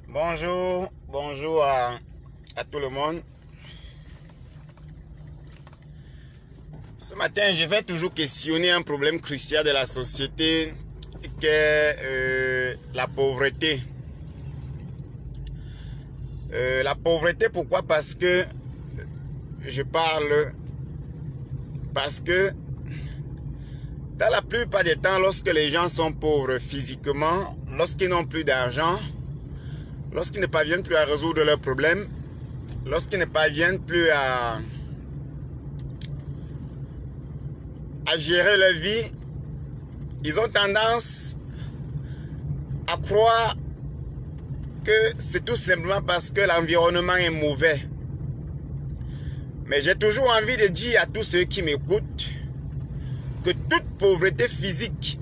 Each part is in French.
Bonjour à tout le monde. Ce matin, je vais toujours questionner un problème crucial de la société qu'est la pauvreté. La pauvreté, pourquoi? Parce que dans la plupart des temps, lorsque les gens sont pauvres physiquement, lorsqu'ils n'ont plus d'argent, lorsqu'ils ne parviennent plus à résoudre leurs problèmes, lorsqu'ils ne parviennent plus à gérer leur vie, ils ont tendance à croire que c'est tout simplement parce que l'environnement est mauvais. Mais j'ai toujours envie de dire à tous ceux qui m'écoutent que toute pauvreté physique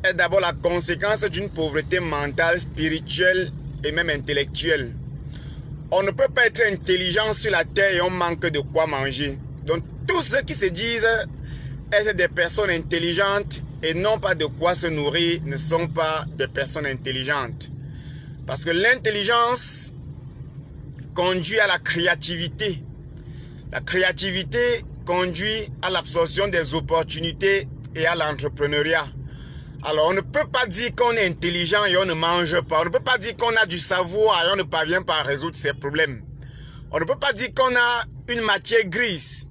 est d'abord la conséquence d'une pauvreté mentale, spirituelle et même intellectuelle. On ne peut pas être intelligent sur la terre et on manque de quoi manger. Donc tous ceux qui se disent être des personnes intelligentes et non pas de quoi se nourrir ne sont pas des personnes intelligentes. Parce que l'intelligence conduit à la créativité. La créativité conduit à l'absorption des opportunités et à l'entrepreneuriat. Alors, on ne peut pas dire qu'on est intelligent et on ne mange pas. On ne peut pas dire qu'on a du savoir et on ne parvient pas à résoudre ses problèmes. On ne peut pas dire qu'on a une matière grise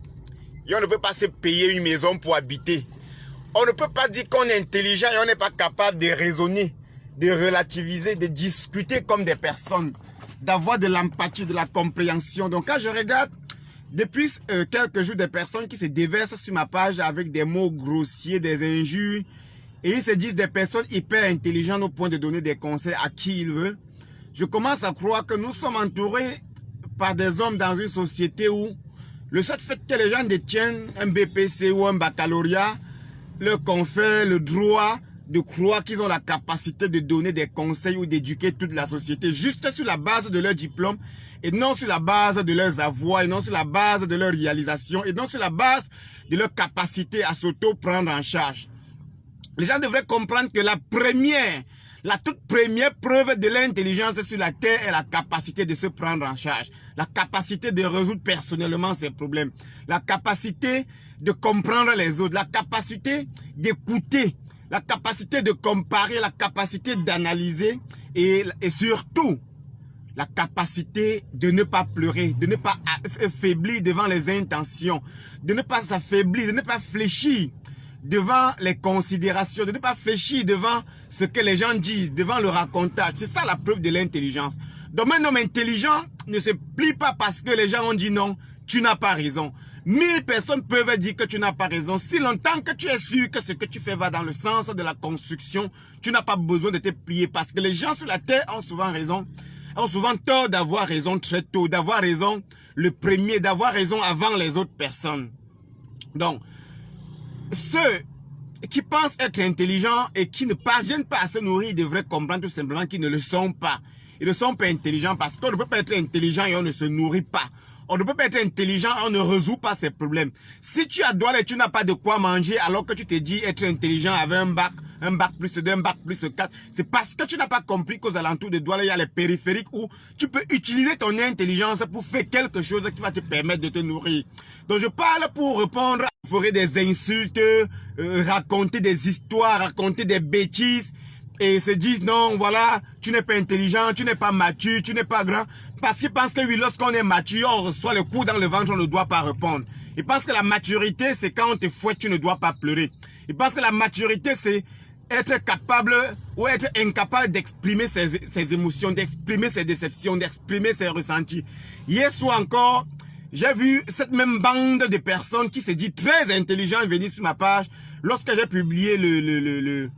et on ne peut pas se payer une maison pour habiter. On ne peut pas dire qu'on est intelligent et on n'est pas capable de raisonner, de relativiser, de discuter comme des personnes, d'avoir de l'empathie, de la compréhension. Donc, quand je regarde depuis quelques jours des personnes qui se déversent sur ma page avec des mots grossiers, des injures, et ils se disent des personnes hyper intelligentes au point de donner des conseils à qui ils veulent, je commence à croire que nous sommes entourés par des hommes dans une société où le seul fait que les gens détiennent un BPC ou un baccalauréat leur confère le droit de croire qu'ils ont la capacité de donner des conseils ou d'éduquer toute la société juste sur la base de leur diplôme et non sur la base de leurs avoirs et non sur la base de leur réalisation et non sur la base de leur capacité à s'auto-prendre en charge. Les gens devraient comprendre que la toute première preuve de l'intelligence sur la terre est la capacité de se prendre en charge, la capacité de résoudre personnellement ses problèmes, la capacité de comprendre les autres, la capacité d'écouter, la capacité de comparer, la capacité d'analyser et surtout la capacité de ne pas pleurer, de ne pas s'affaiblir devant les intentions, de ne pas s'affaiblir, de ne pas fléchir devant les considérations, de ne pas fléchir devant ce que les gens disent, devant le racontage. C'est ça la preuve de l'intelligence. Donc un homme intelligent ne se plie pas parce que les gens ont dit non, tu n'as pas raison. 1000 personnes peuvent dire que tu n'as pas raison. Si longtemps que tu es sûr que ce que tu fais va dans le sens de la construction, tu n'as pas besoin de te plier parce que les gens sur la terre ont souvent raison. Ont souvent tort d'avoir raison très tôt, d'avoir raison le premier, d'avoir raison avant les autres personnes. Donc, ceux qui pensent être intelligents et qui ne parviennent pas à se nourrir devraient comprendre tout simplement qu'ils ne le sont pas. Ils ne sont pas intelligents parce qu'on ne peut pas être intelligent et on ne se nourrit pas. On ne peut pas être intelligent et on ne résout pas ses problèmes. Si tu as Douala et tu n'as pas de quoi manger alors que tu te dis être intelligent avec un bac plus 2, un bac plus 4, c'est parce que tu n'as pas compris qu'aux alentours de Douala, il y a les périphériques où tu peux utiliser ton intelligence pour faire quelque chose qui va te permettre de te nourrir. Donc je parle pour répondre, ferai des insultes, raconter des histoires, raconter des bêtises et se disent non, voilà, tu n'es pas intelligent, tu n'es pas mature, tu n'es pas grand. Parce qu'ils pensent que oui, lorsqu'on est mature, on reçoit le coup dans le ventre, on ne doit pas répondre. Ils pensent que la maturité, c'est quand on te fouette, tu ne dois pas pleurer. Ils pensent que la maturité, c'est être capable ou être incapable d'exprimer ses émotions, d'exprimer ses déceptions, d'exprimer ses ressentis. Hier soir encore, j'ai vu cette même bande de personnes qui se dit très intelligentes venir sur ma page lorsque j'ai publié le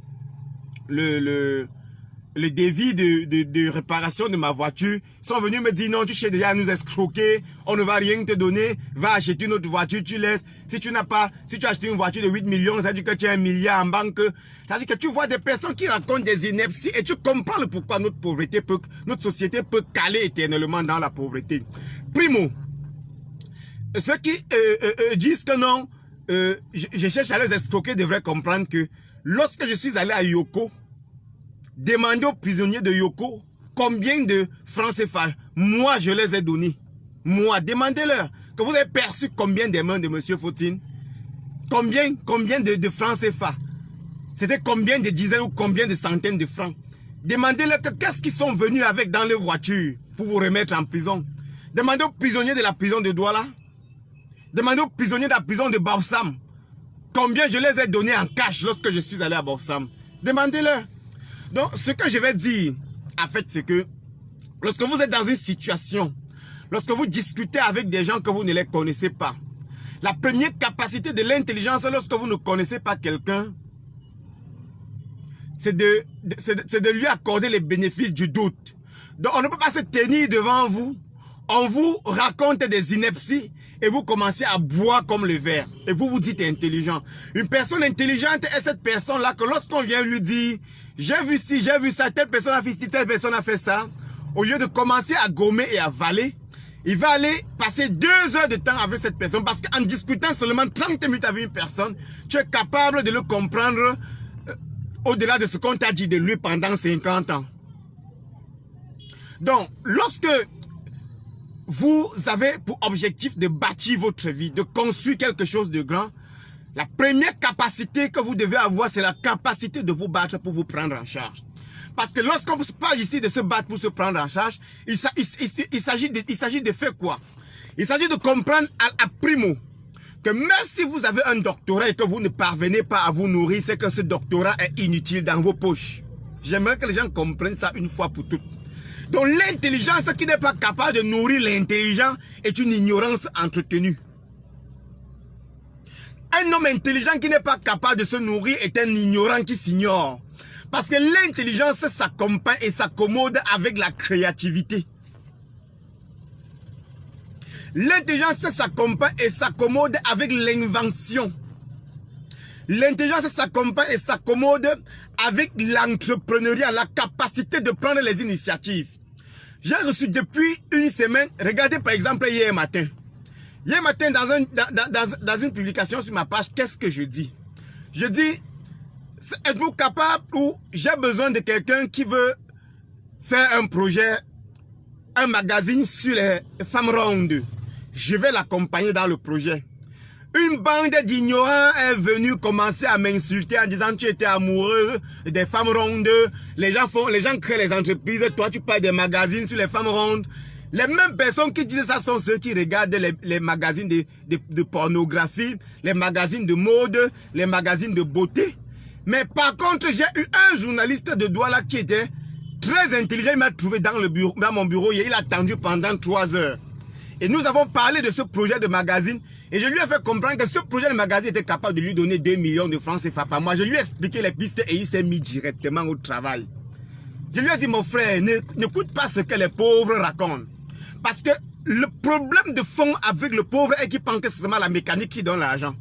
devis de réparation de ma voiture. Ils sont venus me dire non, tu sais déjà nous escroquer, on ne va rien te donner, va acheter une autre voiture, tu laisses. Si tu as acheté une voiture de 8 millions, ça veut dire que tu as 1 milliard en banque. Ça veut dire que tu vois des personnes qui racontent des inepties et tu comprends le pourquoi notre société peut caler éternellement dans la pauvreté. Primo, ceux qui disent que non, je cherche à les escroquer devraient comprendre que lorsque je suis allé à Yoko, demander aux prisonniers de Yoko combien de francs CFA moi je les ai donnés? Moi, demandez-leur que vous avez perçu combien des mains de M. Fotine? Combien de francs CFA? C'était combien de dizaines ou combien de centaines de francs? Demandez-leur qu'est-ce qu'ils sont venus avec dans les voitures pour vous remettre en prison. Demandez aux prisonniers de la prison de Douala. Demandez aux prisonniers de la prison de Baursam. Combien je les ai donnés en cash lorsque je suis allé à Baursam. Demandez-leur. Donc, ce que je vais dire, en fait, c'est que lorsque vous êtes dans une situation, lorsque vous discutez avec des gens que vous ne les connaissez pas, la première capacité de l'intelligence lorsque vous ne connaissez pas quelqu'un, c'est de lui accorder les bénéfices du doute. Donc, on ne peut pas se tenir devant vous. On vous raconte des inepties et vous commencez à boire comme le verre. Et vous vous dites intelligent. Une personne intelligente est cette personne-là que lorsqu'on vient lui dire « J'ai vu ci, j'ai vu ça, telle personne a fait ci, telle personne a fait ça », au lieu de commencer à gommer et à avaler, il va aller passer 2 heures de temps avec cette personne parce qu'en discutant seulement 30 minutes avec une personne, tu es capable de le comprendre au-delà de ce qu'on t'a dit de lui pendant 50 ans. Donc, lorsque vous avez pour objectif de bâtir votre vie, de construire quelque chose de grand, la première capacité que vous devez avoir, c'est la capacité de vous battre pour vous prendre en charge. Parce que lorsqu'on parle ici de se battre pour se prendre en charge, il s'agit de faire quoi? Il s'agit de comprendre à primo que même si vous avez un doctorat et que vous ne parvenez pas à vous nourrir, c'est que ce doctorat est inutile dans vos poches. J'aimerais que les gens comprennent ça une fois pour toutes. Donc l'intelligence qui n'est pas capable de nourrir l'intelligent est une ignorance entretenue. Un homme intelligent qui n'est pas capable de se nourrir est un ignorant qui s'ignore. Parce que l'intelligence s'accompagne et s'accommode avec la créativité. L'intelligence s'accompagne et s'accommode avec l'invention. L'intelligence s'accompagne et s'accommode avec l'entrepreneuriat, la capacité de prendre les initiatives. J'ai reçu depuis une semaine, regardez par exemple hier matin. Hier matin, dans une publication sur ma page, qu'est-ce que je dis? Je dis, êtes-vous capable ou j'ai besoin de quelqu'un qui veut faire un projet, un magazine sur les femmes rondes. Je vais l'accompagner dans le projet. Une bande d'ignorants est venue commencer à m'insulter en disant tu étais amoureux des femmes rondes. Les gens créent les entreprises. Toi, tu parles des magazines sur les femmes rondes. Les mêmes personnes qui disent ça sont ceux qui regardent les magazines de pornographie, les magazines de mode, les magazines de beauté. Mais par contre, j'ai eu un journaliste de Douala qui était très intelligent. Il m'a trouvé dans mon bureau. Il a attendu pendant 3 heures. Et nous avons parlé de ce projet de magazine. Et je lui ai fait comprendre que ce projet de magazine était capable de lui donner 2 millions de francs CFA par mois. Je lui ai expliqué les pistes et il s'est mis directement au travail. Je lui ai dit, mon frère, n'écoute pas ce que les pauvres racontent. Parce que le problème de fond avec le pauvre est qu'il pense que c'est seulement la mécanique qui donne l'argent.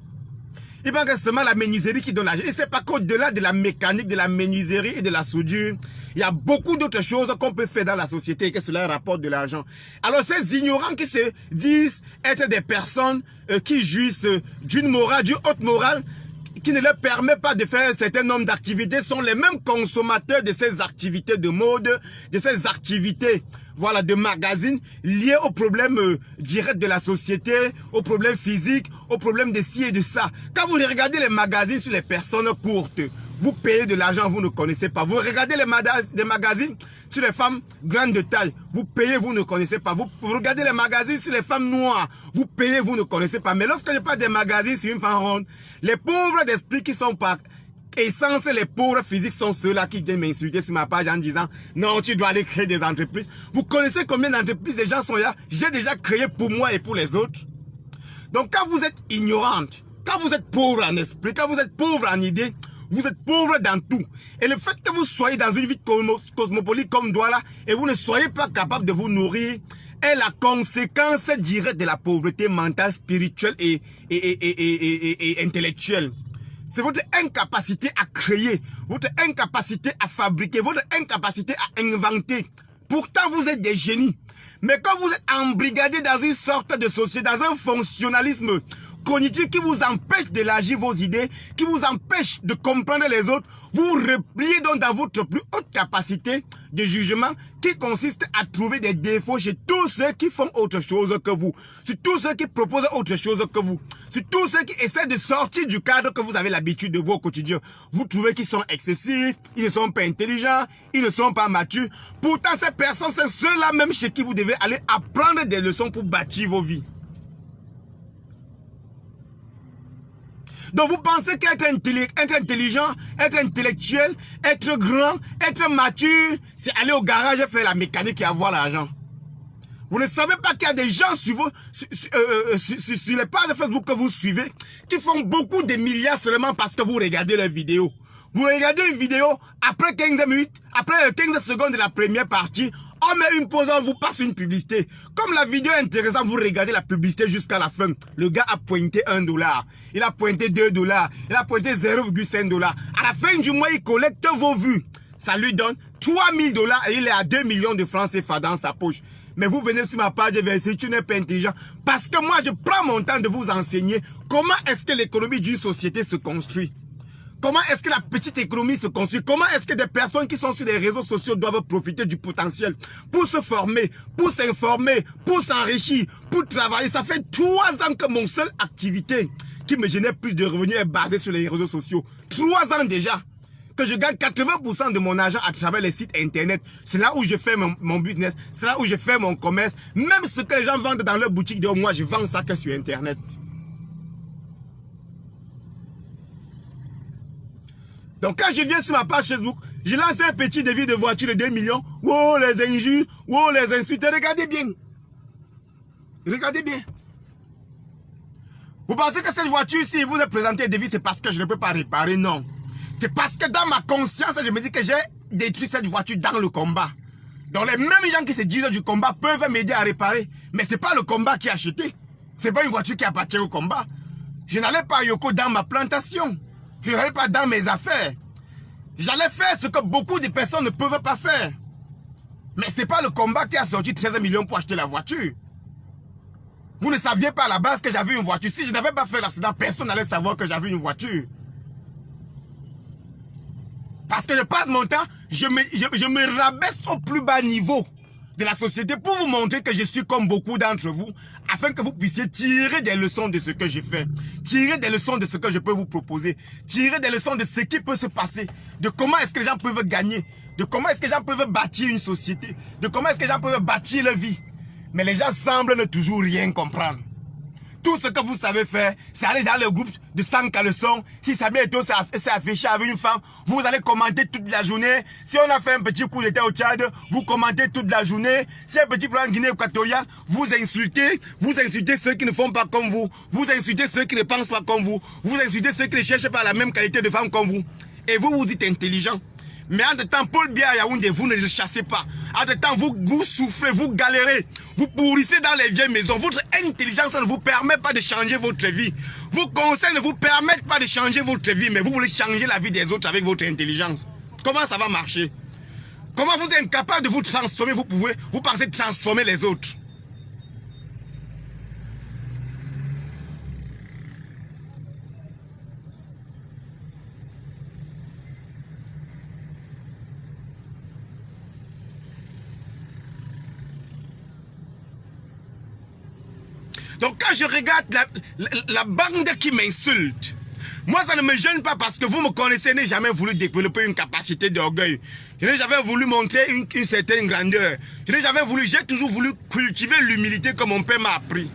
Il pense que c'est seulement la menuiserie qui donne l'argent. Et c'est pas qu'au-delà de la mécanique, de la menuiserie et de la soudure, il y a beaucoup d'autres choses qu'on peut faire dans la société et que cela rapporte de l'argent. Alors ces ignorants qui se disent être des personnes qui jouissent d'une morale, d'une haute morale, qui ne leur permet pas de faire un certain nombre d'activités, sont les mêmes consommateurs de ces activités de mode, de ces activités, voilà, de magazines liés aux problèmes directs de la société, aux problèmes physiques, aux problèmes de ci et de ça. Quand vous regardez les magazines sur les personnes courtes, vous payez de l'argent, vous ne connaissez pas. Vous regardez les magazines sur les femmes grandes de taille, vous payez, vous ne connaissez pas. Vous regardez les magazines sur les femmes noires, vous payez, vous ne connaissez pas. Mais lorsque je parle des magazines sur une femme ronde, les pauvres d'esprit qui sont par essence, les pauvres physiques sont ceux-là qui viennent m'insulter sur ma page en disant non, tu dois aller créer des entreprises. Vous connaissez combien d'entreprises des gens sont là? J'ai déjà créé pour moi et pour les autres. Donc quand vous êtes ignorante, quand vous êtes pauvre en esprit, quand vous êtes pauvre en idée, vous êtes pauvre dans tout. Et le fait que vous soyez dans une vie cosmopolite comme Douala et vous ne soyez pas capable de vous nourrir est la conséquence directe de la pauvreté mentale, spirituelle et intellectuelle. C'est votre incapacité à créer, votre incapacité à fabriquer, votre incapacité à inventer. Pourtant, vous êtes des génies. Mais quand vous êtes embrigadé dans une sorte de société, dans un fonctionnalisme cognitive qui vous empêche d'élargir vos idées, qui vous empêche de comprendre les autres. Vous repliez donc dans votre plus haute capacité de jugement qui consiste à trouver des défauts chez tous ceux qui font autre chose que vous, sur tous ceux qui proposent autre chose que vous, sur tous ceux qui essaient de sortir du cadre que vous avez l'habitude de voir au quotidien. Vous trouvez qu'ils sont excessifs, ils ne sont pas intelligents, ils ne sont pas matures. Pourtant, ces personnes, c'est ceux-là même chez qui vous devez aller apprendre des leçons pour bâtir vos vies. Donc vous pensez qu'être intelligent, être intellectuel, être grand, être mature, c'est aller au garage et faire la mécanique et avoir l'argent. Vous ne savez pas qu'il y a des gens sur les pages Facebook que vous suivez qui font beaucoup de milliards seulement parce que vous regardez leurs vidéos. Vous regardez une vidéo, après 15 minutes, après 15 secondes de la première partie, on met une pause, on vous passe une publicité. Comme la vidéo est intéressante, vous regardez la publicité jusqu'à la fin. Le gars a pointé $1, il a pointé $2, il a pointé 0,5 $. À la fin du mois, il collecte vos vues. Ça lui donne $3000 et il est à 2 millions de francs CFA dans sa poche. Mais vous venez sur ma page et verset, tu n'es pas intelligent. Parce que moi, je prends mon temps de vous enseigner comment est-ce que l'économie d'une société se construit. Comment est-ce que la petite économie se construit? Comment est-ce que des personnes qui sont sur les réseaux sociaux doivent profiter du potentiel pour se former, pour s'informer, pour s'enrichir, pour travailler? Ça fait 3 ans que mon seule activité qui me génère plus de revenus est basée sur les réseaux sociaux. 3 ans déjà que je gagne 80% de mon argent à travers les sites internet. C'est là où je fais mon business, c'est là où je fais mon commerce. Même ce que les gens vendent dans leur boutique, moi je vends ça que sur internet. Donc quand je viens sur ma page Facebook, je lance un petit devis de voiture de 2 millions. Oh les injures, oh les insultes, regardez bien. Regardez bien. Vous pensez que cette voiture, si vous avez présenté un devis, c'est parce que je ne peux pas réparer? Non. C'est parce que dans ma conscience, je me dis que j'ai détruit cette voiture dans le combat. Donc les mêmes gens qui se disent du combat peuvent m'aider à réparer. Mais ce n'est pas le combat qui a acheté. Ce n'est pas une voiture qui appartient au combat. Je n'allais pas à Yoko dans ma plantation. Je n'allais pas dans mes affaires. J'allais faire ce que beaucoup de personnes ne peuvent pas faire. Mais ce n'est pas le combat qui a sorti 13 millions pour acheter la voiture. Vous ne saviez pas à la base que j'avais une voiture. Si je n'avais pas fait l'accident, personne n'allait savoir que j'avais une voiture. Parce que je passe mon temps, je me rabaisse au plus bas niveau de la société pour vous montrer que je suis comme beaucoup d'entre vous, afin que vous puissiez tirer des leçons de ce que j'ai fait, tirer des leçons de ce que je peux vous proposer, tirer des leçons de ce qui peut se passer, de comment est-ce que les gens peuvent gagner, de comment est-ce que les gens peuvent bâtir une société, de comment est-ce que les gens peuvent bâtir leur vie. Mais les gens semblent ne toujours rien comprendre. Tout ce que vous savez faire, c'est aller dans le groupe de 100 caleçons. Si Samuel Eto'o s'est affiché avec une femme, vous allez commenter toute la journée. Si on a fait un petit coup d'état au Tchad, vous commentez toute la journée. Si un petit plan en Guinée équatoriale, vous insultez ceux qui ne font pas comme vous. Vous insultez ceux qui ne pensent pas comme vous. Vous insultez ceux qui ne cherchent pas la même qualité de femme comme vous. Et vous vous dites intelligent. Mais en temps, Paul Biya à Yaoundé, vous ne le chassez pas. En temps, vous souffrez, vous galérez. Vous pourrissez dans les vieilles maisons. Votre intelligence ne vous permet pas de changer votre vie. Vos conseils ne vous permettent pas de changer votre vie. Mais vous voulez changer la vie des autres avec votre intelligence. Comment ça va marcher? Comment vous êtes incapable de vous transformer? Vous pensez transformer les autres? Donc quand je regarde la bande qui m'insulte, moi ça ne me gêne pas parce que vous me connaissez, je n'ai jamais voulu développer une capacité d'orgueil. Je n'ai jamais voulu montrer une certaine grandeur. J'ai toujours voulu cultiver l'humilité que mon père m'a appris.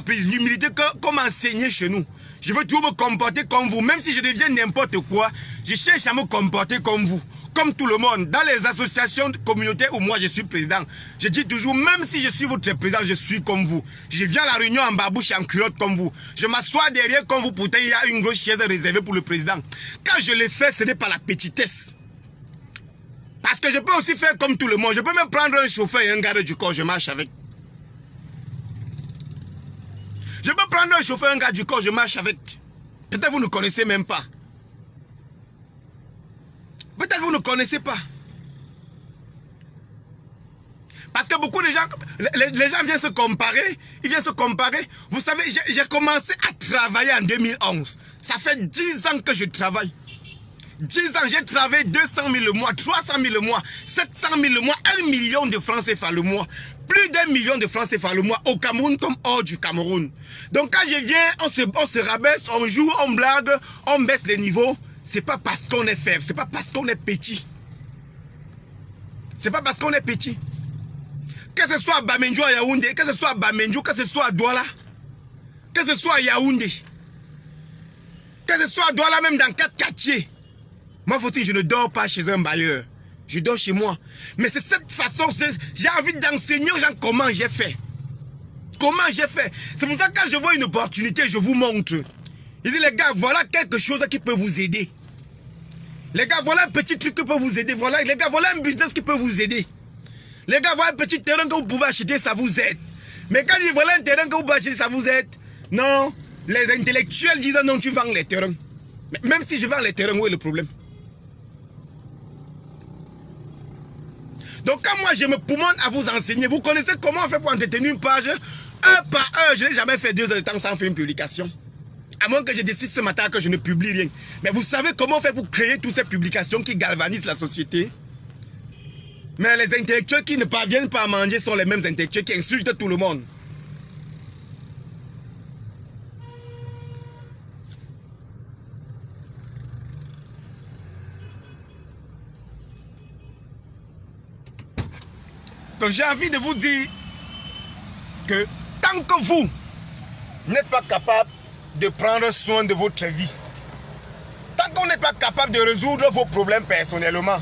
L'humilité qu'on m'a enseigné chez nous. Je veux toujours me comporter comme vous. Même si je deviens n'importe quoi, je cherche à me comporter comme vous. Comme tout le monde. Dans les associations communautaires où moi je suis président, je dis toujours, même si je suis votre président, je suis comme vous. Je viens à la réunion en babouche et en culotte comme vous. Je m'assois derrière comme vous. Pourtant, il y a une grosse chaise réservée pour le président. Quand je l'ai fait, ce n'est pas la petitesse. Parce que je peux aussi faire comme tout le monde. Je peux même prendre un chauffeur et un garde du corps, je marche avec. Je peux prendre un chauffeur, un gars du corps, je marche avec. Peut-être vous ne connaissez même pas. Peut-être vous ne connaissez pas. Parce que beaucoup de gens, les gens viennent se comparer. Ils viennent se comparer. Vous savez, j'ai commencé à travailler en 2011. Ça fait 10 ans que je travaille. 10 ans, j'ai travaillé 200 000 le mois, 300 000 le mois, 700 000 le mois, 1 million de francs CFA le mois. Plus d'1 million de francs CFA le mois au Cameroun comme hors du Cameroun. Donc quand je viens, on se rabaisse, on joue, on blague, on baisse les niveaux. C'est pas parce qu'on est faible, c'est pas parce qu'on est petit. C'est pas parce qu'on est petit. Que ce soit à Bamenjo à Yaoundé, que ce soit à Bamenjo, que ce soit à Douala, que ce soit à Yaoundé, que ce soit à Douala, même dans 4 quartiers. Moi, faut dire, je ne dors pas chez un bailleur. Je dors chez moi. Mais c'est cette façon, j'ai envie d'enseigner aux gens comment j'ai fait. Comment j'ai fait. C'est pour ça que quand je vois une opportunité, je vous montre. Je dis, les gars, voilà quelque chose qui peut vous aider. Les gars, voilà un petit truc qui peut vous aider. Voilà, les gars, voilà un business qui peut vous aider. Les gars, voilà un petit terrain que vous pouvez acheter, ça vous aide. Mais quand ils voilà un terrain que vous pouvez acheter, ça vous aide. Non, les intellectuels disent non, tu vends les terrains. Mais même si je vends les terrains, où est le problème? Donc quand moi je me poumonne à vous enseigner, vous connaissez comment on fait pour entretenir une page? Un par un, je n'ai jamais fait 2 heures de temps sans faire une publication. À moins que je décide ce matin que je ne publie rien. Mais vous savez comment on fait pour créer toutes ces publications qui galvanisent la société? Mais les intellectuels qui ne parviennent pas à manger sont les mêmes intellectuels qui insultent tout le monde. Donc j'ai envie de vous dire que tant que vous n'êtes pas capable de prendre soin de votre vie, tant qu'on n'est pas capable de résoudre vos problèmes personnellement,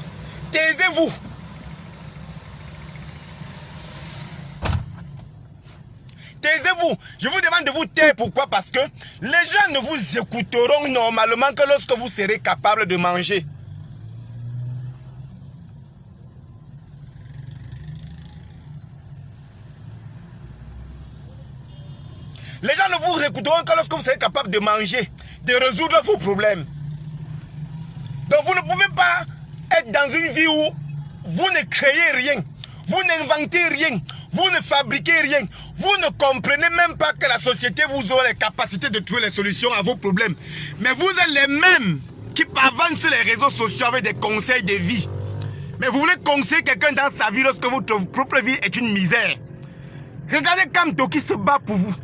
taisez-vous. Taisez-vous. Je vous demande de vous taire. Pourquoi? Parce que les gens ne vous écouteront normalement que lorsque vous serez capable de manger. Les gens ne vous écouteront que lorsque vous serez capable de manger, de résoudre vos problèmes. Donc vous ne pouvez pas être dans une vie où vous ne créez rien, vous n'inventez rien, vous ne fabriquez rien, vous ne comprenez même pas que la société vous aura les capacités de trouver les solutions à vos problèmes. Mais vous êtes les mêmes qui avancent sur les réseaux sociaux avec des conseils de vie. Mais vous voulez conseiller quelqu'un dans sa vie lorsque votre propre vie est une misère. Regardez Kamto qui se bat pour vous.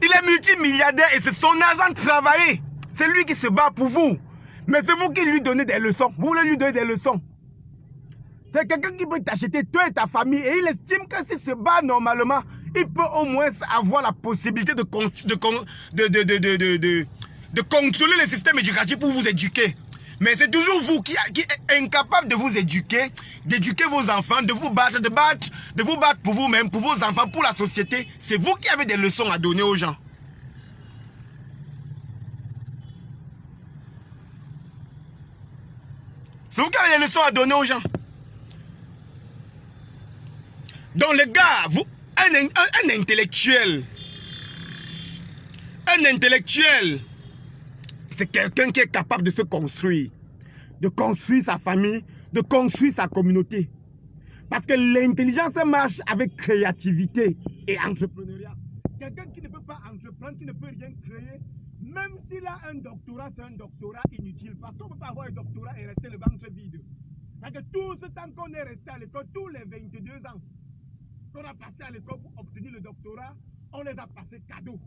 Il est multimilliardaire et c'est son argent travaillé. C'est lui qui se bat pour vous. Mais c'est vous qui lui donnez des leçons. Vous voulez lui donner des leçons. C'est quelqu'un qui peut t'acheter, toi et ta famille. Et il estime que s'il se bat normalement, il peut au moins avoir la possibilité de contrôler le système éducatif pour vous éduquer. Mais c'est toujours vous qui êtes incapable de vous éduquer, d'éduquer vos enfants, de vous battre pour vous-même, pour vos enfants, pour la société. C'est vous qui avez des leçons à donner aux gens. C'est vous qui avez des leçons à donner aux gens. Donc les gars, vous, un intellectuel, c'est quelqu'un qui est capable de se construire, de construire sa famille, de construire sa communauté. Parce que l'intelligence marche avec créativité et entrepreneuriat. Quelqu'un qui ne peut pas entreprendre, qui ne peut rien créer, même s'il a un doctorat, c'est un doctorat inutile. Parce qu'on ne peut pas avoir un doctorat et rester le ventre vide. C'est-à-dire que tout ce temps qu'on est resté à l'école, tous les 22 ans qu'on a passé à l'école pour obtenir le doctorat, on les a passés cadeaux.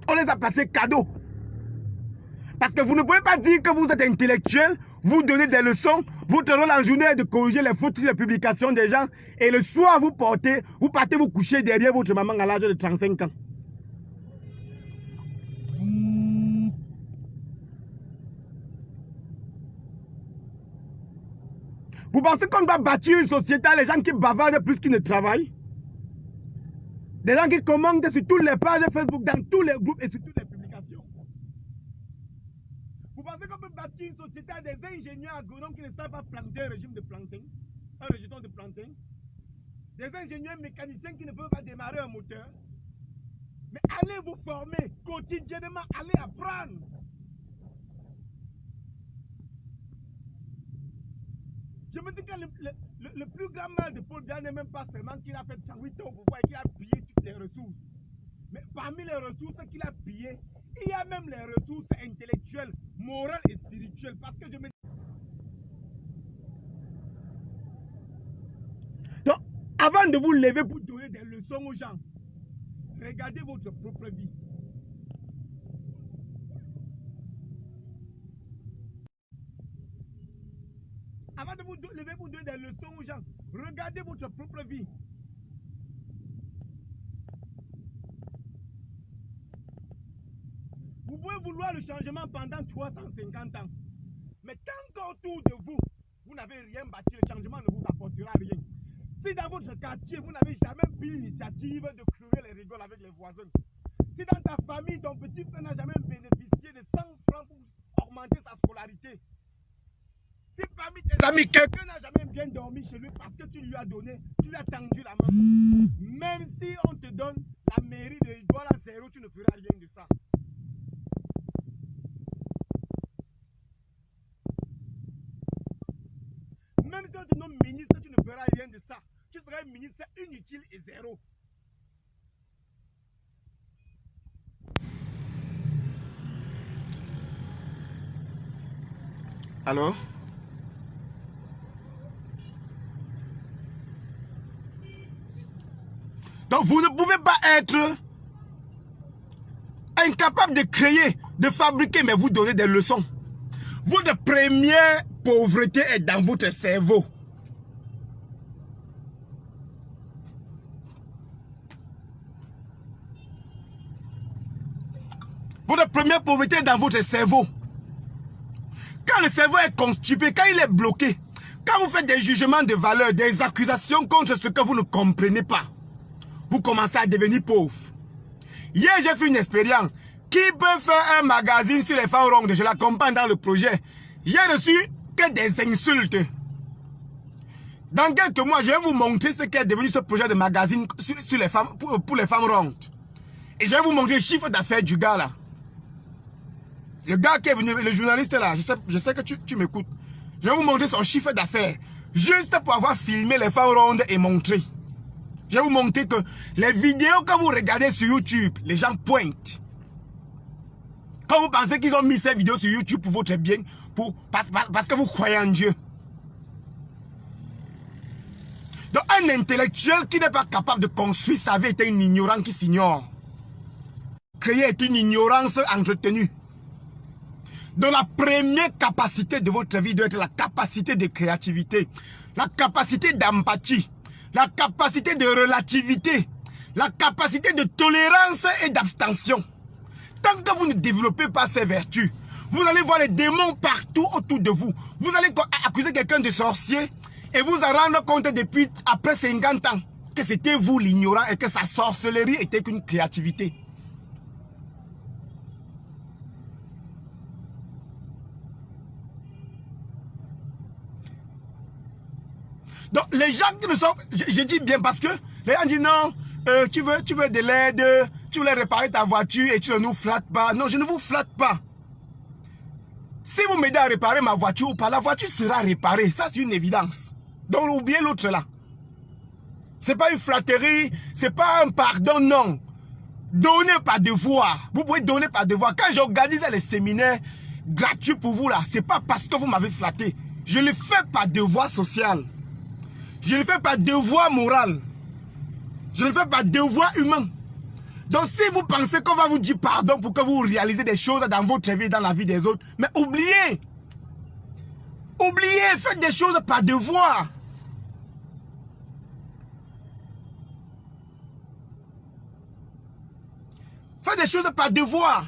On les a passés cadeaux. Parce que vous ne pouvez pas dire que vous êtes intellectuel, vous donnez des leçons, votre rôle en journée est de corriger les fautes sur les publications des gens, et le soir vous partez vous coucher derrière votre maman à l'âge de 35 ans. Vous pensez qu'on doit bâtir une société à les gens qui bavardent plus qu'ils ne travaillent? Des gens qui commentent sur toutes les pages Facebook, dans tous les groupes et sur toutes les publications. Vous pensez qu'on peut bâtir une société à des ingénieurs agronomes qui ne savent pas planter un régime de planting, un rejeton de planting? Des ingénieurs mécaniciens qui ne peuvent pas démarrer un moteur? Mais allez vous former quotidiennement, allez apprendre. Je me dis que le plus grand mal de Paul Biya n'est même pas seulement qu'il a fait 8 ans au pouvoir et qu'il a pillé toutes les ressources. Mais parmi les ressources qu'il a pillées, il y a même les ressources intellectuelles, morales et spirituelles. Parce que je me dis... Donc, avant de vous lever pour donner des leçons aux gens, regardez votre propre vie. Avant de vous lever pour donner des leçons aux gens, regardez votre propre vie. Vous pouvez vouloir le changement pendant 350 ans. Mais tant qu'autour de vous, vous n'avez rien bâti, le changement ne vous apportera rien. Si dans votre quartier, vous n'avez jamais pris l'initiative de crever les rigoles avec les voisins, si dans ta famille, ton petit frère n'a jamais bénéficié de 100 francs pour augmenter sa scolarité, si parmi tes amis, quelqu'un n'a jamais bien dormi chez lui parce que tu lui as donné, tu lui as tendu la main, même si on te donne la mairie de Idouala zéro, tu ne feras rien de ça. Même si on te nomme ministre, tu ne feras rien de ça. Tu seras un ministre inutile et zéro. Allô? Donc vous ne pouvez pas être incapable de créer, de fabriquer, mais vous donnez des leçons. Votre première pauvreté est dans votre cerveau. Votre première pauvreté est dans votre cerveau. Quand le cerveau est constipé, quand il est bloqué, quand vous faites des jugements de valeur, des accusations contre ce que vous ne comprenez pas, vous commencez à devenir pauvre. Hier, j'ai fait une expérience. Qui peut faire un magazine sur les femmes rondes? Je l'accompagne dans le projet. J'ai reçu que des insultes. Dans quelques mois, je vais vous montrer ce qu'est devenu ce projet de magazine sur les femmes, pour les femmes rondes. Et je vais vous montrer le chiffre d'affaires du gars là. Le gars qui est venu, le journaliste là, je sais que tu m'écoutes. Je vais vous montrer son chiffre d'affaires. Juste pour avoir filmé les femmes rondes et montré. Je vais vous montrer que les vidéos que vous regardez sur YouTube, les gens pointent. Quand vous pensez qu'ils ont mis ces vidéos sur YouTube pour votre bien, parce que vous croyez en Dieu. Donc un intellectuel qui n'est pas capable de construire sa vie est un ignorant qui s'ignore. Créer est une ignorance entretenue. Donc la première capacité de votre vie doit être la capacité de créativité, la capacité d'empathie, la capacité de relativité, la capacité de tolérance et d'abstention. Tant que vous ne développez pas ces vertus, vous allez voir les démons partout autour de vous. Vous allez accuser quelqu'un de sorcier et vous en rendre compte depuis après 50 ans que c'était vous l'ignorant et que sa sorcellerie était qu'une créativité. Donc les gens qui ne sont... Je dis bien parce que les gens disent non, tu veux de l'aide, tu voulais réparer ta voiture et tu ne nous flattes pas. Non, je ne vous flatte pas. Si vous m'aidez à réparer ma voiture ou pas, la voiture sera réparée. Ça, c'est une évidence. Donc, oubliez l'autre là. Ce n'est pas une flatterie, ce n'est pas un pardon, non. Donnez par devoir. Vous pouvez donner par devoir. Quand j'organise les séminaires gratuits pour vous là, ce n'est pas parce que vous m'avez flatté. Je le fais par devoir social. Je le fais par devoir moral. Je le fais par devoir humain. Donc si vous pensez qu'on va vous dire pardon pour que vous réalisez des choses dans votre vie et dans la vie des autres, mais oubliez. Oubliez, faites des choses par devoir. Faites des choses par devoir.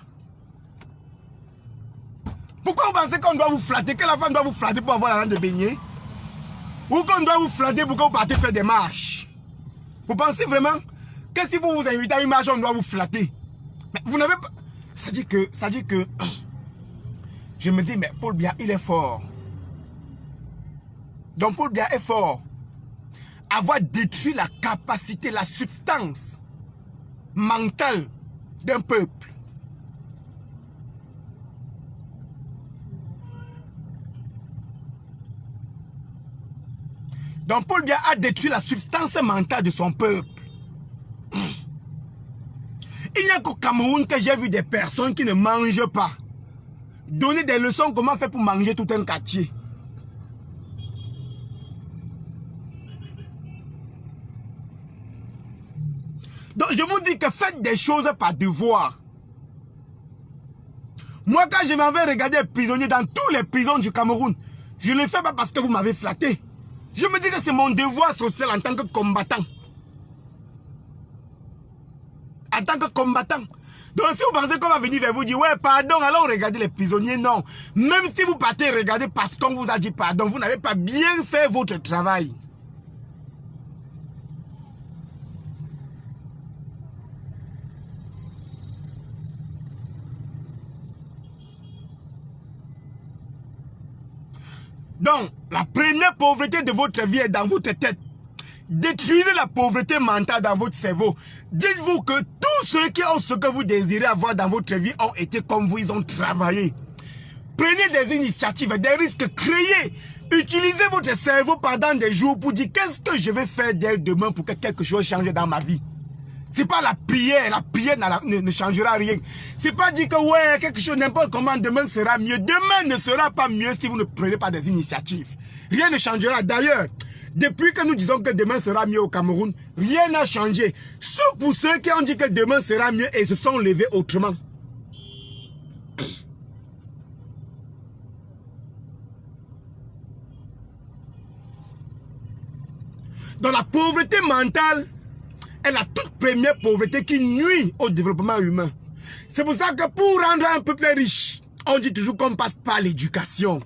Pourquoi vous pensez qu'on doit vous flatter, que la femme doit vous flatter pour avoir l'argent de baigner? Ou qu'on doit vous flatter pour que vous partez faire des marches? Vous pensez vraiment que si vous vous invitez à une marche, on doit vous flatter? Mais vous n'avez pas... Ça dit que... Je me dis, mais Paul Biya, il est fort. Donc Paul Biya est fort. Avoir détruit la capacité, la substance mentale d'un peuple. Donc Paul Biya a détruit la substance mentale de son peuple. Il n'y a qu'au Cameroun que j'ai vu des personnes qui ne mangent pas donner des leçons comment faire pour manger tout un quartier. Donc je vous dis que faites des choses par devoir. Moi quand je m'en vais regarder les prisonniers dans tous les prisons du Cameroun, je ne le fais pas parce que vous m'avez flatté. Je me dis que c'est mon devoir social en tant que combattant. En tant que combattant. Donc si vous pensez qu'on va venir vers vous dire ouais pardon, allons regarder les prisonniers, non. Même si vous partez regarder parce qu'on vous a dit pardon, vous n'avez pas bien fait votre travail. Donc, la première pauvreté de votre vie est dans votre tête. Détruisez la pauvreté mentale dans votre cerveau. Dites-vous que tous ceux qui ont ce que vous désirez avoir dans votre vie ont été comme vous, ils ont travaillé. Prenez des initiatives, des risques, créez. Utilisez votre cerveau pendant des jours pour dire qu'est-ce que je vais faire dès demain pour que quelque chose change dans ma vie. C'est pas la prière ne changera rien. C'est pas dire que ouais, quelque chose, n'importe comment, demain sera mieux. Demain ne sera pas mieux si vous ne prenez pas des initiatives. Rien ne changera. D'ailleurs, depuis que nous disons que demain sera mieux au Cameroun, rien n'a changé. Sauf pour ceux qui ont dit que demain sera mieux et se sont levés autrement. Dans la pauvreté mentale, est la toute première pauvreté qui nuit au développement humain. C'est pour ça que pour rendre un peuple riche, on dit toujours qu'on passe par l'éducation.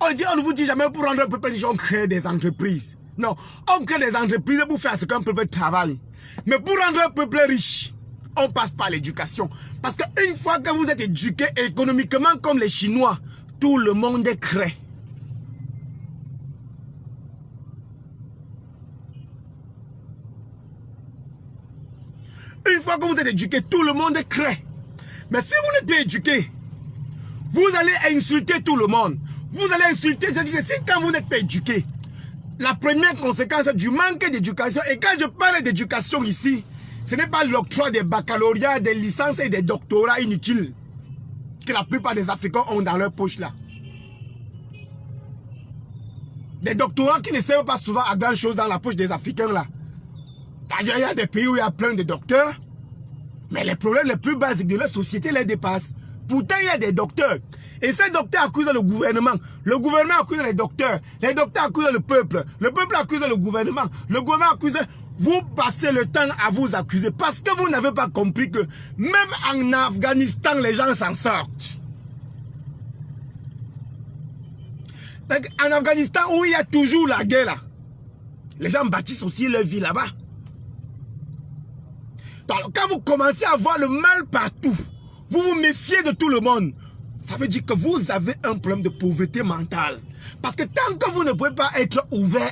On ne vous dit jamais pour rendre un peuple riche, on crée des entreprises. Non, on crée des entreprises pour faire ce qu'un peuple travaille. Mais pour rendre un peuple riche, on passe par l'éducation. Parce qu'une fois que vous êtes éduqué économiquement comme les Chinois, tout le monde est crée. Une fois que vous êtes éduqué, tout le monde est crée. Mais si vous n'êtes pas éduqué, vous allez insulter tout le monde. Vous allez insulter, c'est-à-dire que si quand vous n'êtes pas éduqué, la première conséquence du manque d'éducation, et quand je parle d'éducation ici, ce n'est pas l'octroi des baccalauréats, des licences et des doctorats inutiles que la plupart des Africains ont dans leur poche là. Des doctorats qui ne servent pas souvent à grand chose dans la poche des Africains là. Il y a des pays où il y a plein de docteurs, mais les problèmes les plus basiques de la société les dépassent. Pourtant, il y a des docteurs. Et ces docteurs accusent le gouvernement accuse les docteurs accusent le peuple accuse le gouvernement accuse... Vous passez le temps à vous accuser parce que vous n'avez pas compris que même en Afghanistan, les gens s'en sortent. En Afghanistan, où il y a toujours la guerre là, les gens bâtissent aussi leur vie là-bas. Donc, quand vous commencez à voir le mal partout, vous vous méfiez de tout le monde. Ça veut dire que vous avez un problème de pauvreté mentale. Parce que tant que vous ne pouvez pas être ouvert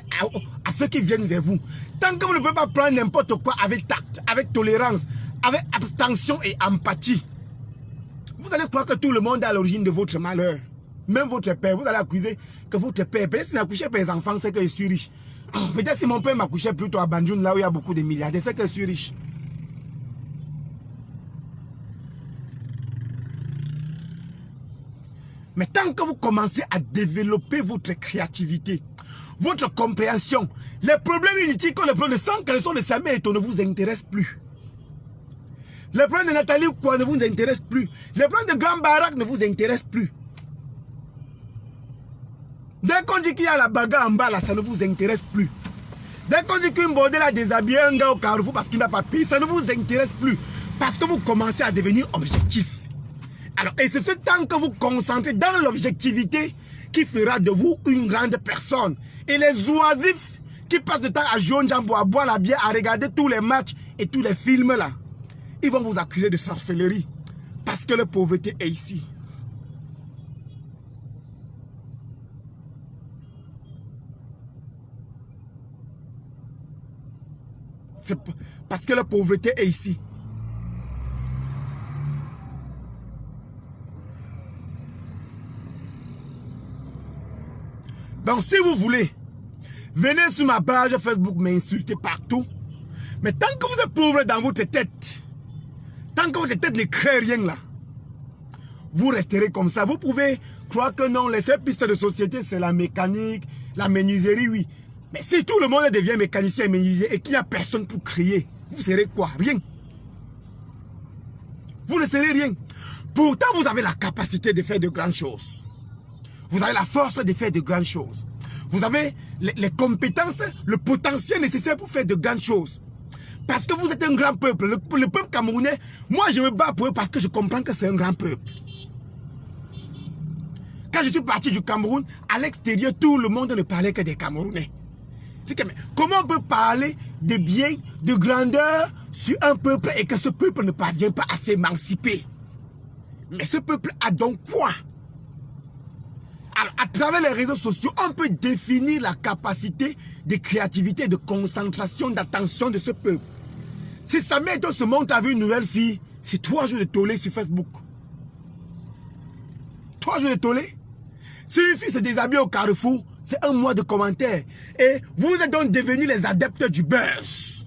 à ceux qui viennent vers vous, tant que vous ne pouvez pas prendre n'importe quoi avec tact, avec tolérance, avec abstention et empathie, vous allez croire que tout le monde est à l'origine de votre malheur. Même votre père, vous allez accuser que votre père, peut-être s'il n'a accouché par les enfants, c'est que je suis riche. Peut-être si mon père m'accouchait plutôt à Banjul, là où il y a beaucoup de milliardaires, c'est que je suis riche. Mais tant que vous commencez à développer votre créativité, votre compréhension, les problèmes inutiles comme les problèmes de Sans Caleçon de Samuel Eto'o ne vous intéressent plus. Les problèmes de Nathalie Oukouan ne vous intéressent plus. Les problèmes de Grand Barak ne vous intéressent plus. Dès qu'on dit qu'il y a la bagarre en bas là, ça ne vous intéresse plus. Dès qu'on dit qu'une bordel a déshabillé un gars au Carrefour parce qu'il n'a pas payé, ça ne vous intéresse plus. Parce que vous commencez à devenir objectif. Alors, et c'est ce temps que vous concentrez dans l'objectivité qui fera de vous une grande personne. Et les oisifs qui passent le temps à jouer un jambo, à boire la bière, à regarder tous les matchs et tous les films là, ils vont vous accuser de sorcellerie. Parce que la pauvreté est ici. Parce que la pauvreté est ici. Donc si vous voulez Venez sur ma page Facebook m'insulter partout. Mais tant que vous êtes pauvre dans votre tête, tant que votre tête ne crée rien là, vous resterez comme ça. Vous pouvez croire que non, les seules pistes de société, c'est la mécanique, la menuiserie, oui. Mais si tout le monde devient mécanicien et menuisier et qu'il n'y a personne pour créer, vous serez quoi? Rien. Vous ne serez rien. Pourtant, vous avez la capacité de faire de grandes choses. Vous avez la force de faire de grandes choses. Vous avez les compétences, le potentiel nécessaire pour faire de grandes choses. Parce que vous êtes un grand peuple. Le peuple camerounais, moi je me bats pour eux parce que je comprends que c'est un grand peuple. Quand je suis parti du Cameroun, à l'extérieur, tout le monde ne parlait que des Camerounais. Comment on peut parler de bien, de grandeur sur un peuple et que ce peuple ne parvient pas à s'émanciper? Mais ce peuple a donc quoi? Alors, à travers les réseaux sociaux, on peut définir la capacité de créativité, de concentration, d'attention de ce peuple. Si Samuel Eto'o se montre avec une nouvelle fille, c'est 3 jours de tollé sur Facebook. 3 jours de tollé. Si une fille se déshabille au Carrefour, c'est 1 mois de commentaires. Et vous êtes donc devenus les adeptes du buzz.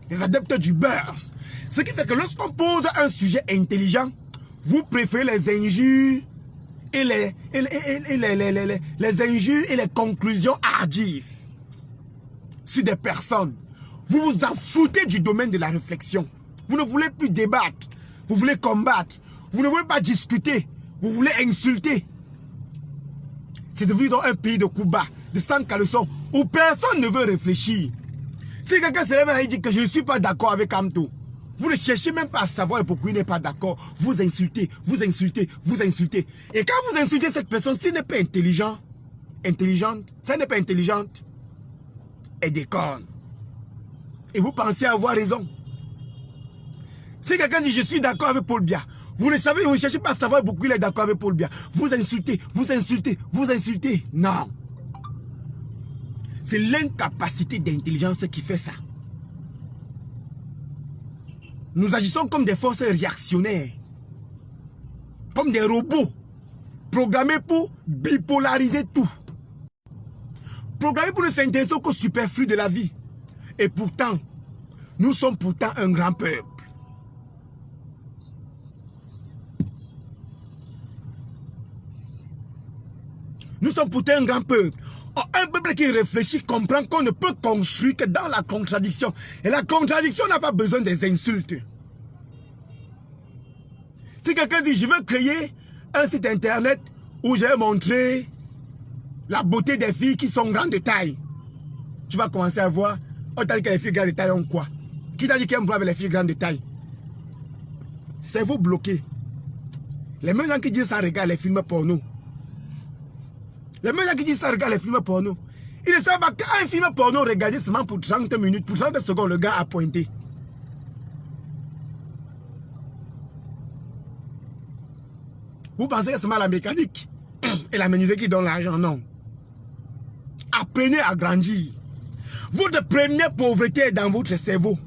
Les adeptes du buzz. Ce qui fait que lorsqu'on pose un sujet intelligent, vous préférez les injures et les injures et les conclusions hardives sur des personnes. Vous vous en foutez du domaine de la réflexion. Vous ne voulez plus débattre. Vous voulez combattre. Vous ne voulez pas discuter. Vous voulez insulter. C'est devenu dans un pays de coups bas, de sang caleçon, où personne ne veut réfléchir. Si quelqu'un se lève et dit que je ne suis pas d'accord avec Amto, vous ne cherchez même pas à savoir pourquoi il n'est pas d'accord. Vous insultez, vous insultez, vous insultez. Et quand vous insultez cette personne, s'il n'est pas intelligente, ça n'est pas intelligente, elle déconne. Et vous pensez avoir raison. Si quelqu'un dit je suis d'accord avec Paul Biya, vous ne savez, vous ne cherchez pas à savoir pourquoi il est d'accord avec Paul Biya. Vous insultez, vous insultez, vous insultez. Non. C'est l'incapacité d'intelligence qui fait ça. Nous agissons comme des forces réactionnaires. Comme des robots. Programmés pour bipolariser tout. Programmés pour ne s'intéresser qu'au superflu de la vie. Et pourtant, nous sommes pourtant un grand peuple. Nous sommes pourtant un grand peuple. Un peuple qui réfléchit comprend qu'on ne peut construire que dans la contradiction. Et la contradiction n'a pas besoin des insultes. Si quelqu'un dit je veux créer un site internet où je vais montrer la beauté des filles qui sont grandes de taille, tu vas commencer à voir, on t'a dit que les filles grandes de taille ont quoi? Qui t'a dit qu'il y a un problème avec les filles grandes de taille? Cerveau bloqué. Les mêmes gens qui disent ça regardent les films porno. Les mêmes gens qui disent ça regardent les films porno. Ils ne savent pas qu'un film porno regardé seulement pour 30 minutes, pour 30 secondes, le gars a pointé. Vous pensez que c'est la mécanique et la menuiserie qui donne l'argent? Non. Apprenez à grandir. Votre première pauvreté est dans votre cerveau.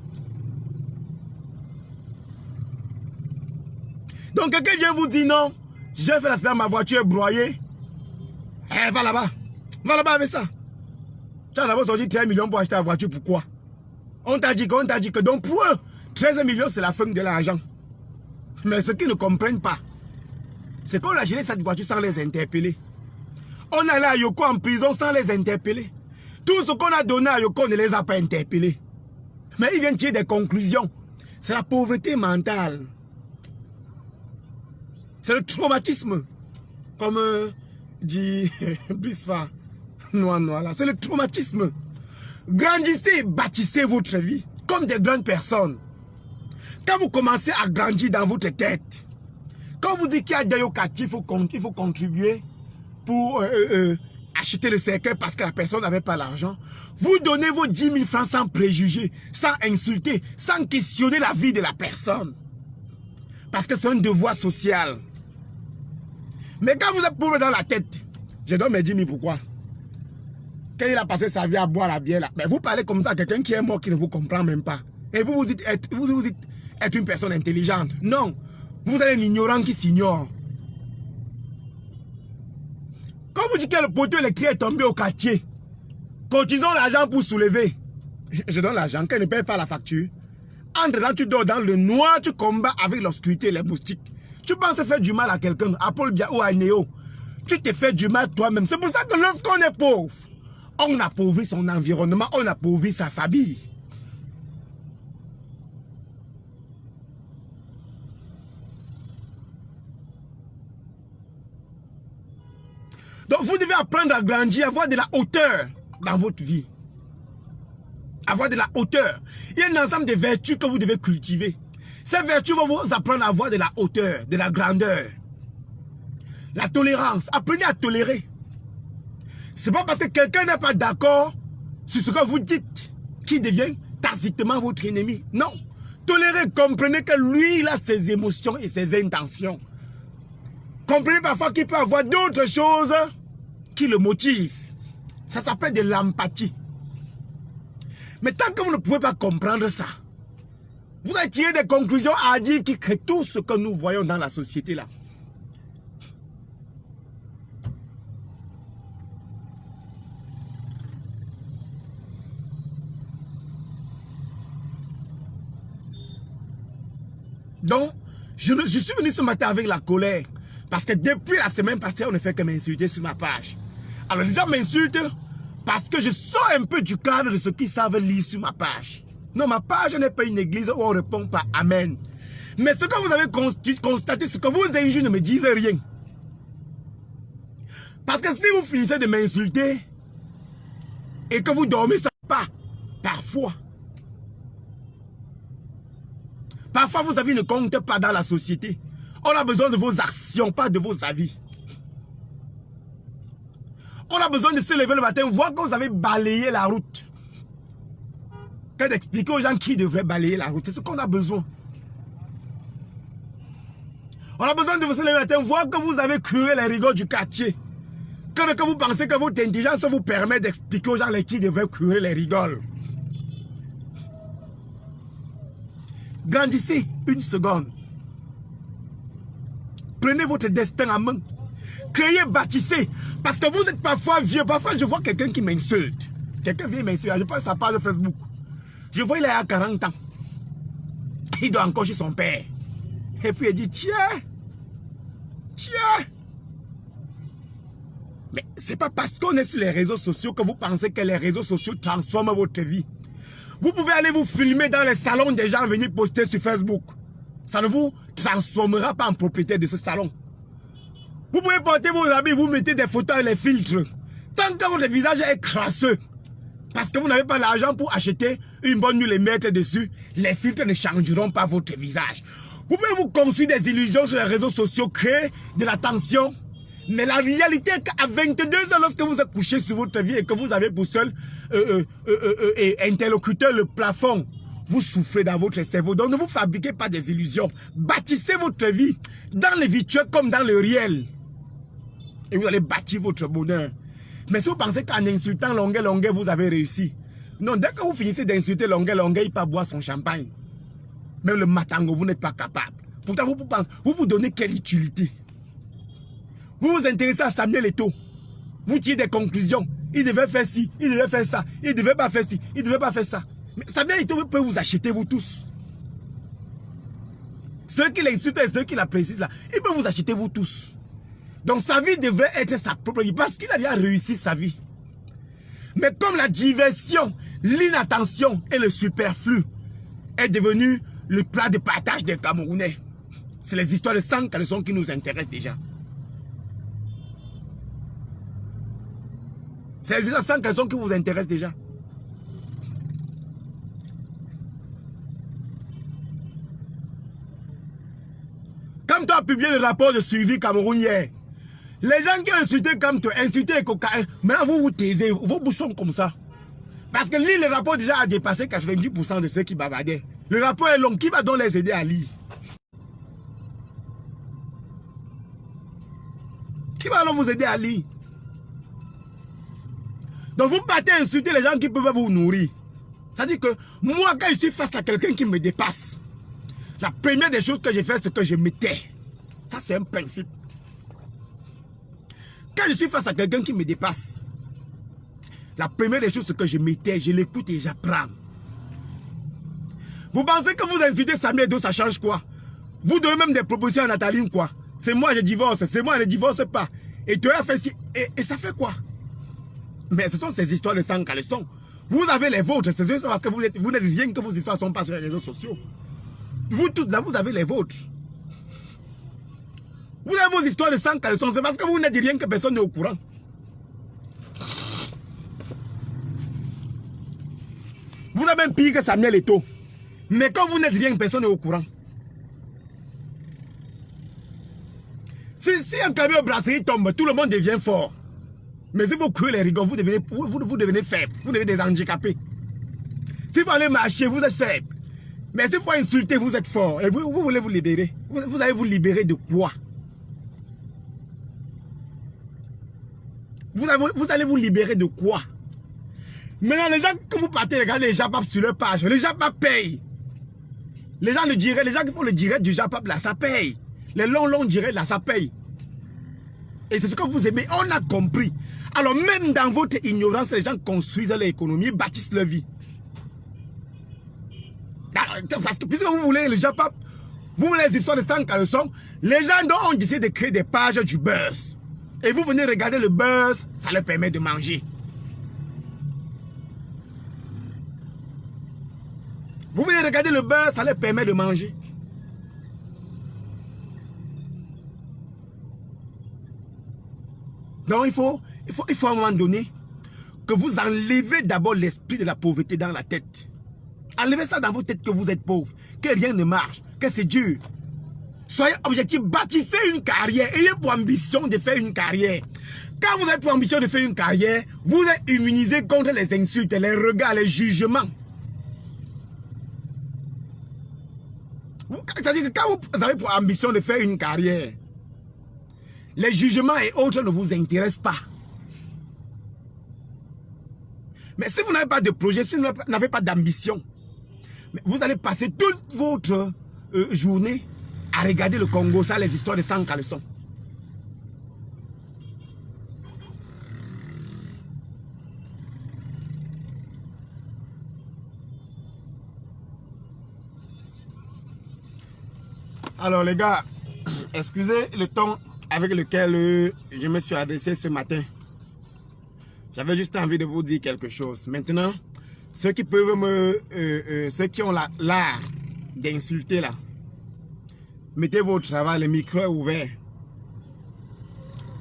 Donc quelqu'un vient vous dire non, j'ai fait l'accident, ma voiture est broyée. Eh, va là-bas. Va là-bas avec ça. Tu as d'abord sorti 13 millions pour acheter la voiture, pourquoi? On t'a dit que donc pour eux, 13 millions c'est la fin de l'argent. Mais ce qu'ils ne comprennent pas, c'est qu'on a géré cette voiture sans les interpeller. On est allé à Yoko en prison sans les interpeller. Tout ce qu'on a donné à Yoko, on ne les a pas interpellés. Mais ils viennent tirer des conclusions. C'est la pauvreté mentale. C'est le traumatisme. Comme dit Bisfa Noir là. C'est le traumatisme. Grandissez et bâtissez votre vie comme des grandes personnes. Quand vous commencez à grandir dans votre tête, quand vous dites qu'il y a des yokatis, il faut contribuer pour acheter le cercueil parce que la personne n'avait pas l'argent. Vous donnez vos 10 000 francs sans préjugés, sans insulter, sans questionner la vie de la personne. Parce que c'est un devoir social. Mais quand vous êtes pauvre dans la tête, je donne mes 10 000 pourquoi? Quand il a passé sa vie à boire la bière là, mais vous parlez comme ça à quelqu'un qui est mort qui ne vous comprend même pas. Et vous vous dites être une personne intelligente. Non, vous êtes un ignorant qui s'ignore. Quand vous dites que le poteau électrique est tombé au quartier, cotisons l'argent pour soulever. Je donne l'argent, qu'elle ne paye pas la facture. Entre-temps, tu dors dans le noir, tu combats avec l'obscurité et les moustiques. Tu penses faire du mal à quelqu'un, à Paul Biya ou à Néo. Tu te fais du mal toi-même. C'est pour ça que lorsqu'on est pauvre, on appauvrit son environnement, on appauvrit sa famille. Donc vous devez apprendre à grandir, avoir de la hauteur dans votre vie. Avoir de la hauteur. Il y a un ensemble de vertus que vous devez cultiver. Ces vertus vont vous apprendre à avoir de la hauteur, de la grandeur. La tolérance. Apprenez à tolérer. C'est pas parce que quelqu'un n'est pas d'accord sur ce que vous dites qu'il devient tacitement votre ennemi. Non. Tolérez, comprenez que lui, il a ses émotions et ses intentions. Comprenez parfois qu'il peut avoir d'autres choses qui le motivent. Ça s'appelle de l'empathie. Mais tant que vous ne pouvez pas comprendre ça, vous allez tirer des conclusions hâtives qui créent tout ce que nous voyons dans la société là. Donc, je suis venu ce matin avec la colère. Parce que depuis la semaine passée, on ne fait que m'insulter sur ma page. Alors les gens m'insultent parce que je sors un peu du cadre de ce qu'ils savent lire sur ma page. Non, ma page n'est pas une église où on répond par Amen. Mais ce que vous avez constaté, c'est que vos injures ne me disent rien. Parce que si vous finissez de m'insulter et que vous dormez, ça pas. Parfois. Parfois, vos avis ne comptent pas dans la société. On a besoin de vos actions, pas de vos avis. On a besoin de se lever le matin, voir que vous avez balayé la route. Que d'expliquer aux gens qui devraient balayer la route. C'est ce qu'on a besoin. On a besoin de vous se lever le matin, voir que vous avez curé les rigoles du quartier. Que vous pensez que votre intelligence vous permet d'expliquer aux gens qui devraient curer les rigoles. Grandissez une seconde. Prenez votre destin en main. Créez, bâtissez. Parce que vous êtes parfois vieux. Parfois, je vois quelqu'un qui m'insulte. Quelqu'un vient m'insulter. Je pense que ça parle de Facebook. Je vois, il a 40 ans. Il doit encore chez son père. Et puis, il dit, tiens. Mais c'est pas parce qu'on est sur les réseaux sociaux que vous pensez que les réseaux sociaux transforment votre vie. Vous pouvez aller vous filmer dans les salons des gens venir poster sur Facebook. Ça ne vous transformera pas en propriétaire de ce salon. Vous pouvez porter vos habits, vous mettez des photos et les filtres. Tant que votre visage est crasseux, parce que vous n'avez pas l'argent pour acheter une bonne huile et mettre dessus, les filtres ne changeront pas votre visage. Vous pouvez vous construire des illusions sur les réseaux sociaux, créer de la tension. Mais la réalité est qu'à 22 ans, lorsque vous êtes couché sur votre vie et que vous avez pour seul interlocuteur le plafond, vous souffrez dans votre cerveau. Donc ne vous fabriquez pas des illusions. Bâtissez votre vie dans le virtuel comme dans le réel. Et vous allez bâtir votre bonheur. Mais si vous pensez qu'en insultant Longuet, vous avez réussi. Non, dès que vous finissez d'insulter Longuet, il peut boire son champagne. Même le matango, vous n'êtes pas capable. Pourtant, vous donnez quelle utilité? Vous vous intéressez à Samuel Eto'o. Vous tirez des conclusions. Il devait faire ci, il devait faire ça. Il ne devait pas faire ci, il ne devait pas faire ça. Mais Samuel Eto'o peut vous acheter, vous tous. Ceux qui l'insultent et ceux qui l'apprécient, là, il peut vous acheter, vous tous. Donc sa vie devrait être sa propre vie parce qu'il a déjà réussi sa vie. Mais comme la diversion, l'inattention et le superflu est devenu le plat de partage des Camerounais, c'est les histoires de sang caleçon qui nous intéressent déjà. C'est les histoires de sang caleçon qui vous intéressent déjà. Quand tu as publié le rapport de suivi Cameroun hier, les gens qui ont insulté comme toi, insulté cocaïne, maintenant vous vous taisez, vos bouches sont comme ça. Parce que lire le rapport déjà a dépassé 90% de ceux qui bavardaient. Le rapport est long, qui va donc les aider à lire? Qui va donc vous aider à lire? Donc vous partez insulter les gens qui peuvent vous nourrir. C'est-à-dire que moi, quand je suis face à quelqu'un qui me dépasse, la première des choses que j'ai fait, c'est que je me tais. Ça, c'est un principe. Quand je suis face à quelqu'un qui me dépasse, La première des choses, c'est que je m'étais, je l'écoute et j'apprends. Vous pensez que vous insultez Samuel Eto'o, ça change quoi? Vous donnez même des propositions à Nathalie, quoi. C'est moi, je divorce, c'est moi, je ne divorce pas. Et tu as fait si. Et ça fait quoi? Mais ce sont ces histoires de sang caleçon. Vous avez les vôtres, c'est parce que vous n'êtes rien que vos histoires ne sont pas sur les réseaux sociaux. Vous tous là, vous avez les vôtres. Vous avez vos histoires de sang caleçon, c'est parce que vous n'êtes rien que personne n'est au courant. Vous avez même pire que Samuel Eto'o. Mais quand vous n'êtes rien, personne n'est au courant. Si un camion brasserie tombe, tout le monde devient fort. Mais si vous courez les rigoles, vous devenez faible. Vous devenez des handicapés. Si vous allez marcher, vous êtes faible. Mais si vous insultez, vous êtes fort. Et vous voulez vous libérer. Vous allez vous libérer de quoi? Vous allez vous libérer de quoi? Maintenant, les gens que vous partez regarder les Japap sur leur page, les Japap payent. Les gens qui font le direct du Japap là, ça paye. Les longs directs là, ça paye. Et c'est ce que vous aimez. On a compris. Alors même dans votre ignorance, les gens construisent l'économie, bâtissent leur vie. Parce que puisque vous voulez le Japap, vous voulez les histoires de sang caleçon, les gens ont décidé de créer des pages du buzz. Et vous venez regarder le buzz, ça leur permet de manger. Vous venez regarder le buzz, ça leur permet de manger. Donc il faut à un moment donné que vous enlevez d'abord l'esprit de la pauvreté dans la tête. Enlevez ça dans votre tête que vous êtes pauvre, que rien ne marche, que c'est dur. Soyez objectif, bâtissez une carrière, ayez pour ambition de faire une carrière. Quand vous avez pour ambition de faire une carrière, vous êtes immunisé contre les insultes, les regards, les jugements. C'est-à-dire que quand vous avez pour ambition de faire une carrière, les jugements et autres ne vous intéressent pas. Mais si vous n'avez pas de projet, si vous n'avez pas d'ambition, vous allez passer toute votre journée à regarder le Congo, ça, les histoires de sang caleçon. Alors les gars, excusez le ton avec lequel je me suis adressé ce matin. J'avais juste envie de vous dire quelque chose. Maintenant, ceux qui peuvent ceux qui ont l'art d'insulter là, mettez votre travail, le micro est ouvert.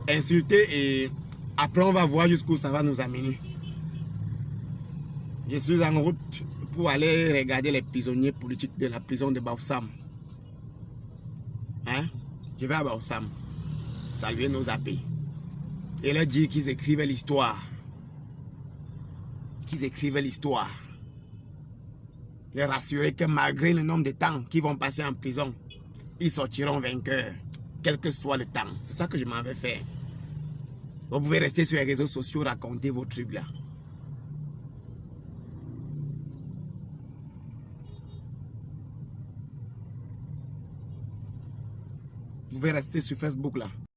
Insultez et après on va voir jusqu'où ça va nous amener. Je suis en route pour aller regarder les prisonniers politiques de la prison de Bafoussam. Hein? Je vais à Bafoussam saluer nos AP et leur dire qu'ils écrivaient l'histoire. Qu'ils écrivaient l'histoire. Les rassurer que malgré le nombre de temps qu'ils vont passer en prison, ils sortiront vainqueurs, quel que soit le temps. C'est ça que je m'en vais faire. Vous pouvez rester sur les réseaux sociaux, raconter vos trucs là. Vous pouvez rester sur Facebook là.